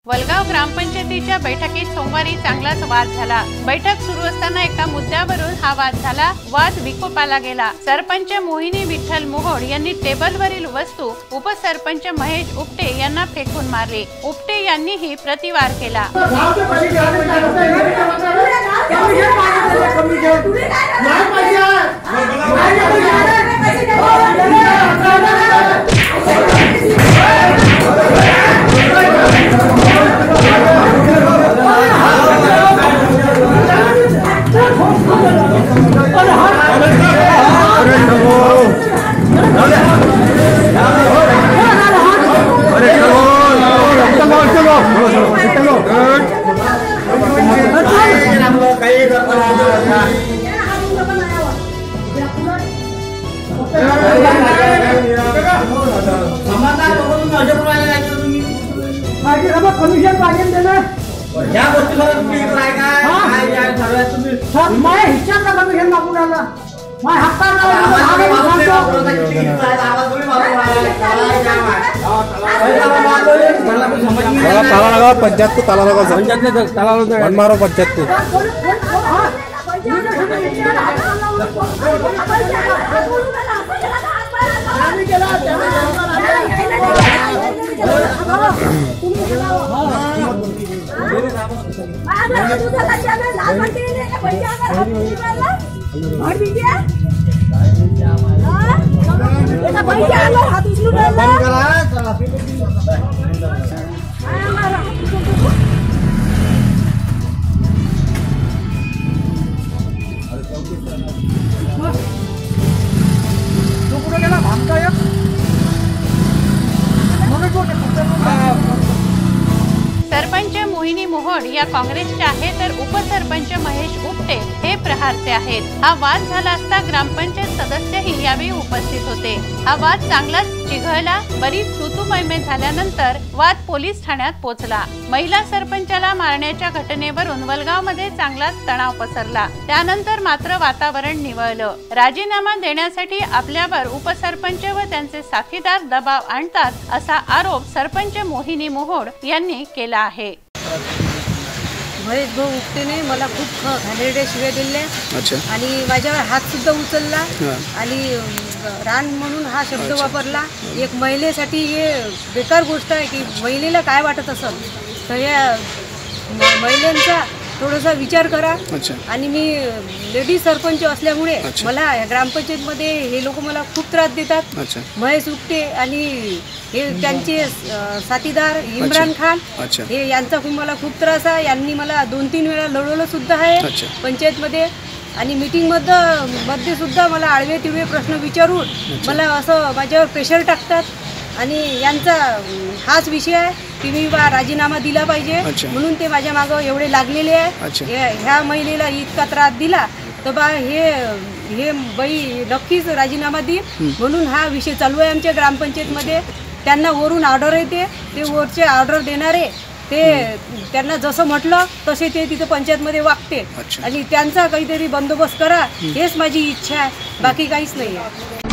वलगाव ग्रामपंचायतीच्या बैठकीत सोमवारी चांगलाच वाद झाला। बैठक सुरू असताना एका मुद्द्यावरून हा वाद झाला। वाद विकोपाला गेला। सरपंच मोहिनी विठ्ठल मोहोड यांनी टेबलवरील वस्तू उपसरपंच महेश उपटे यांना फेकून मारली। उपटे यांनीही प्रतिवार केला। कमिशन पाहिजे त्याला या गोष्टीला तुम्ही काय काय या सर्वात तुम्ही सब माझ्या हिश्श्याचा कमिशन मागून आला माझ्या हक्काला ताला लगा पंचायत को ताला लगा मन मारो पंचायत को सरपंच मोहिनी मोहोड या काँग्रेसचे आहे तर उपसरपंच महेश उपटे हे प्रहारचे आहेत। हा वाद झाला असता ग्रामपंचायत सदस्यही यावेळी उपस्थित होते। हा वाद चांगलाच चिघळला। बरीच तूतूमैमे झाल्यानंतर वाद पोलीस ठाण्यात पोहोचला। महिला सरपंचाला मारण्याच्या घटनेवरून वलगावमध्ये चांगलाच तणाव पसरला। त्यानंतर मात्र वातावरण निवळलं। राजीनामा देण्यासाठी आपल्यावर उपसरपंच व त्यांचे साथीदार दबाव आणतात असा आरोप सरपंच मोहिनी मोहोड यांनी केला आहे। महेश भाऊ उपटेने मला खूप घाणेरड्या शिव्या दिल्या आणि माझ्यावर हात सुद्धा उचलला आणि रान म्हणून हा शब्द वापरला। एक महिलेसाठी हे बेकार गोष्ट आहे की महिलेला काय वाटत असेल तर या महिलांचा थोडासा विचार करा। आणि मी लेडीज सरपंच असल्यामुळे मला ग्रामपंचायतमध्ये हे लोक मला खूप त्रास देतात। महेश उपटे आणि हे त्यांचे साथीदार इम्रान खान हे यांचा मला खूप त्रास आहे। यांनी मला 2-3 वेळा लढवलं सुद्धा आहे पंचायतमध्ये आणि मीटिंग मध्ये सुद्धा मला आडवे तिडवे प्रश्न विचारून मला असं माझ्यावर प्रेशर टाकतात आणि यांचा हाच विषय आहे की मी राजीनामा दिला पाहिजे म्हणून ते माझ्या मागं एवढे लागलेले आहे। ह्या महिलेला इतका त्रास दिला तर बा हे बाई नक्कीच राजीनामा देईल म्हणून हा विषय चालू आहे आमच्या ग्रामपंचायतमध्ये। त्यांना वरून ऑर्डर येते ते वरचे ऑर्डर देणारे ते त्यांना जसं म्हटलं तसे ते तिथे पंचायतमध्ये वागते आणि त्यांचा काहीतरी बंदोबस्त करा हेच माझी इच्छा आहे, बाकी काहीच नाही आहे।